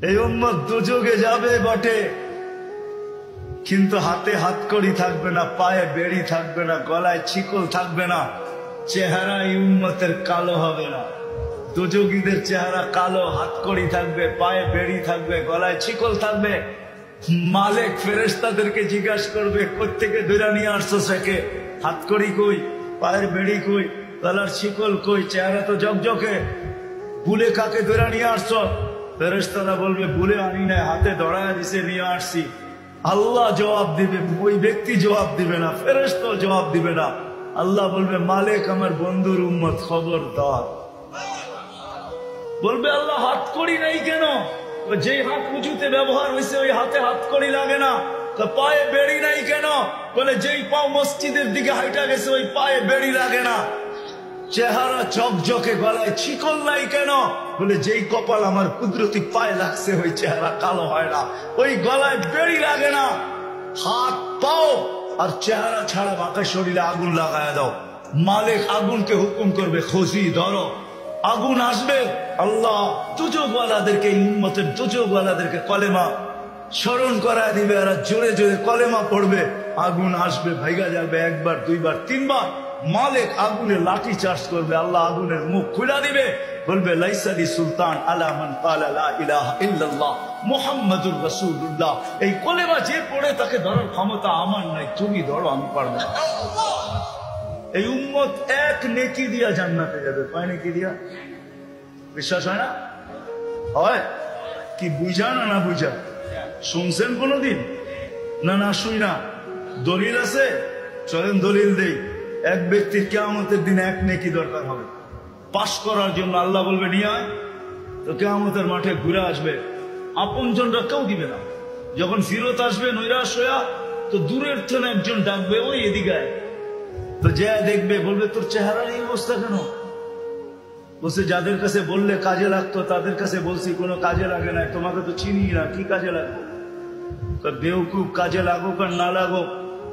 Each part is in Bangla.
এই উম্মত দুযোগে যাবে বটে, কিন্তু হাতে হাতকড়ি থাকবে না, পায়ে বেড়ি থাকবে না, গলায় ছিকল থাকবে না, চেহারা এই উম্মতের কালো হবে না। দুযোগীদের চেহারা কালো, হাতকড়ি থাকবে, পায়ে বেড়ি থাকবে, গলায় ছিকল থাকবে। মালিক ফেরেশতাদেরকে জিজ্ঞাসা করবে, কোত্থেকে ধরে নিয়ে আসছো সেকে? হাতকড়ি কই, পায়ের বেড়ি কই, গলার ছিকল কই, চেহারা তো জকজকে, বুলে কাকে ধরে নিয়ে আসছো? ফেরেশতারা বলবে, বুলে আনি নাই, হাতে ধরায় দিছে, নিয়ে আসছি। আল্লাহ জবাব দিবে, ওই ব্যক্তি জবাব দিবে না, ফেরেশতা জবাব দিবে না। আল্লাহ বলবে, মালিক আমার বন্ধুর উম্মত, খবরদার। বলবে, আল্লাহ হাতকড়ি নাই কেন? যে হাত উঁচুতে ব্যবহার হয়েছে ওই হাতে হাতকড়ি লাগে না। পায়ে বেড়ি নাই কেন? বলে, যেই পাও মসজিদের দিকে হাইটা গেছে ওই পায়ে বেড়ি লাগে না। চেহারা চকচকে, গলায় ছিকল নাই কেন? বলে, যেই কপাল আমার কুদরতি পায়ে লাগছে ওই চেহারা কালো হয় না, ওই গলায় বেড়ি লাগে না। হাত পাও আর চেহারা ছাড়া বাঁকা শরীরে আগুন লাগায় দাও। মালিক আগুনকে হুকুম করবে, খুশি ধরো। আগুন আসবে, আল্লাহ দুযোগওয়ালাদেরকে, উম্মতের দুযোগওয়ালাদেরকে কলেমা স্মরণ করায় দিবে, আর জোরে জোরে কলেমা পড়বে। আগুন আসবে, ভাইগা যাবে, একবার, দুইবার, তিনবার। মালিক আগুনের লাঠি চার্জ করবে, আল্লাহ আগুনের মুখ খুলে দিবে, বলবে, লাইসালি সুলতান আলা মান ক্বালা লা ইলাহা ইল্লাল্লাহ মুহাম্মাদুর রাসূলুল্লাহ। এই কলেমা যে পড়ে তাকে ধরার ক্ষমতা আমার নাই, তুমি ধরো, আমি পারবো না। এই উম্মত এক নেকি দিয়া জান্নাতে যাবে। কয় নেকি দিয়া? বিশ্বাস হয় না? হয় কি? বুঝা না না বুঝা? শুনছেন কোনদিন? না না শুই না। দলিল আছে? চলেন দলিল দেই। এক ব্যক্তির কিয়ামতের দিনে এক নেকি দরকার হবে পাশ করার জন্য। আল্লাহ বলবে, নিয়ে আয়। তো কিয়ামতের মাঠে ঘুরে আসবে, আপনজনরা কেউ দিবে না। যখন ফিরত আসবে নৈরাশ হইয়া, তো দূরের থেকে একজন ডাকবে, ওই এদিকে আয়। তো যে দেখবে, বলবে, তোর চেহারার এই অবস্থা কেন? বলছে, যাদের কাছে বললে কাজে লাগতো তাদের কাছে বলছি, কোনো কাজে লাগে না, তোমাকে তো চিনি না, কি কাজে লাগবে? বেউকুব, কাজে লাগুক আর না লাগুক,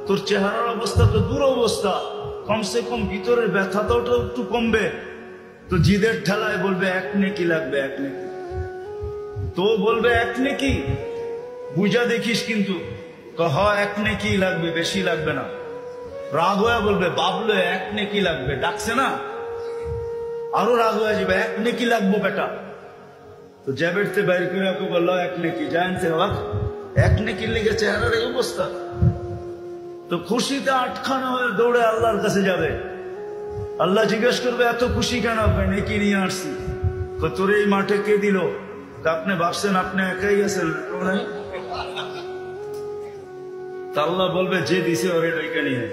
তোর চেহারার অবস্থা তো দুরবস্থা, কমসে কম ভিতরের ব্যথাটাও একটু কমবে। তো জিদের ঠেলায় বলবে, এক নেকি লাগবে, এক নেকি। তো বলবে, এক নেকি? বুঝা দেখিস কিন্তু। এক নেকি লাগবে, বেশি লাগবে না। রাগ হয়ে বলবে, বাবলো, এক নেকি লাগবে, ডাকছে না? আরো রাগ হয়ে যাবে, এক নেকি লাগবো বেটা। তো জ্যাবেটতে বাইর করে বললো, এক নেকি। জানতে হক এক নেকির লেগে চেহারার এই অবস্থা। তো খুশিতে আটখানা হয়ে দৌড়ে আল্লাহর কাছে যাবে। আল্লাহ জিজ্ঞেস করবে, এত খুশি কেন? নেকি নিয়ে আসছি। তোর এই মাঠে কে দিল? আপনি ভাবছেন আপনি একাই গেছেন? আল্লাহ বলবে, যে দিছে ওরে ওইখানে নিয়ে।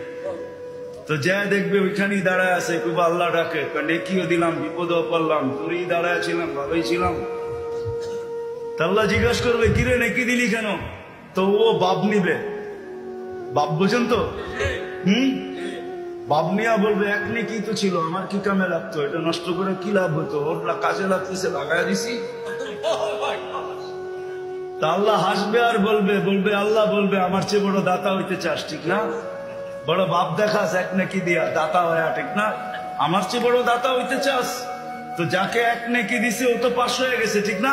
তো যা দেখবে ওইখানেই দাঁড়ায় আছে, খুব আল্লাহ ডাকে, নেকিও দিলাম, বিপদও করলাম, তোরই দাঁড়ায় ছিলাম, ভালোই ছিলাম। আল্লাহ জিজ্ঞাসা করবে, কিরে নেকি দিলি কেন? তো ও বাপ নিবে। বাপ বোঝেন তো? বাপ নিয়া বলবে, এক নেকি তো ছিল, আমার কি কামে লাগতো? এটা নষ্ট করে কি লাভ হতো? ওর কাজে লাগতেছে, লাগাই দিছি। তা আল্লাহ হাসবে আর বলবে, আল্লাহ বলবে, আমার চেয়ে বড় দাতা হইতে চাস, ঠিক না? বড় বাপ দেখাস এক নেকি দিয়া, দাতা হয়ে, ঠিক না? আমার চেয়ে বড় দাতা হইতে চাস? তো যাকে এক নেকি দিছে ও তো পাশ হয়ে গেছে, ঠিক না?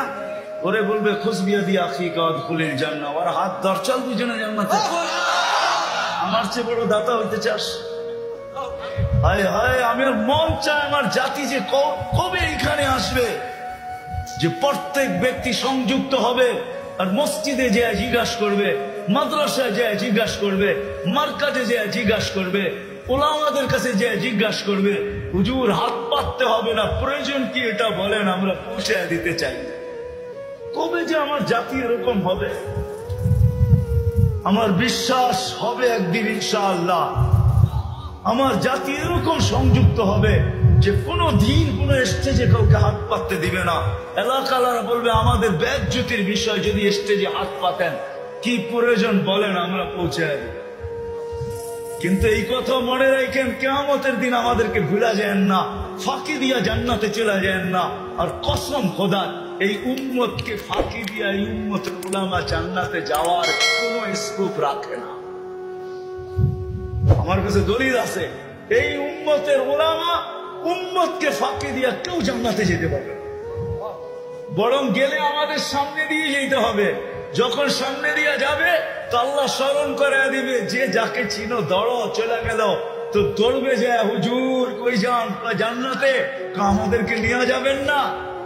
ওরে বলবে, খুশবিয়া দিয়া আখি কাদ খুলিল জান্নাহ, ওর হাত ধর, চল দুজনে জান্নাতে। আমার চেয়ে বড় দাতা হইতে চাস? হায় হায়, আমার মন চায় আমার জাতি যে কবে এখানে আসবে, যে প্রত্যেক ব্যক্তি সংযুক্ত হবে আর মসজিদে যে জিজ্ঞাসা করবে, মাদ্রাসায় যে জিজ্ঞাসা করবে, মার্কাজে যে জিজ্ঞাসা করবে, ওলামাদের কাছে যে জিজ্ঞাসা করবে, হুজুর হাত পাততে হবে না, প্রয়োজন কি এটা বলেন, আমরা পৌঁছে দিতে চাই। কবে যে আমার জাতি এরকম হবে? আমার বিশ্বাস হবে একদিন ইনশাআল্লাহ আমার জাতি এরকম সংযুক্ত হবে যে কোনো দিন কোনো স্টেজে কাউকে হাত পাততে দিবে না। এলাকালারা বলবে, আমাদের বেজ্জতির বিষয়, যদি স্টেজে হাত পাতেন কি প্রয়োজন বলেন, আমরা পৌঁছে দেব। কিন্তু এই কথা মনে রাখেন, কিয়ামতের দিন আমাদেরকে ভুলা যায় না, ফাঁকি দিয়া জান্নাতে চলে যায় না। আর কসম খোদার, এই উম্মতকে ফাঁকি দিয়া এই উম্মতের উলামা জান্নাতে যাওয়ার কোনো স্কোপ রাখে না। আমার কাছে দলিল আছে, এই উম্মতের উলামা উম্মতকে ফাঁকি দিয়া কেউ জান্নাতে যেতে পারবে। বরং গেলে আমাদের সামনে দিয়ে যেতে হবে। যখন সামনে দিয়ে যাবে তো আল্লাহ স্মরণ করে দিবে, যে যাকে চিনো দৌড়ো, চলে গেল তো দৌড়বে যে হুজুর কই যান, জান্নাতে, আমাদেরকে নিয়ে যাবেন না?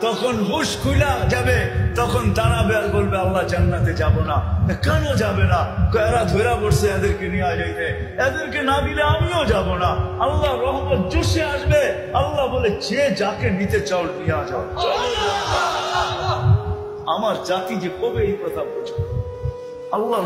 তখন হুশ খুলা যাবে, তখন দাঁড়াবে আর বলবে আল্লাহ জান্নাতে যাব না। কেন যাবে না? এরা ধরা পড়ছে এদেরকে নিয়ে যাইতে, এদেরকে না দিলে আমিও যাব না। আল্লাহ রহমত জোশে আসবে, আল্লাহ বলে যে যাকে নিতে চাও নিয়ে যাও। আমার জাতি যে কবে এই কথা বুঝবে? আল্লাহ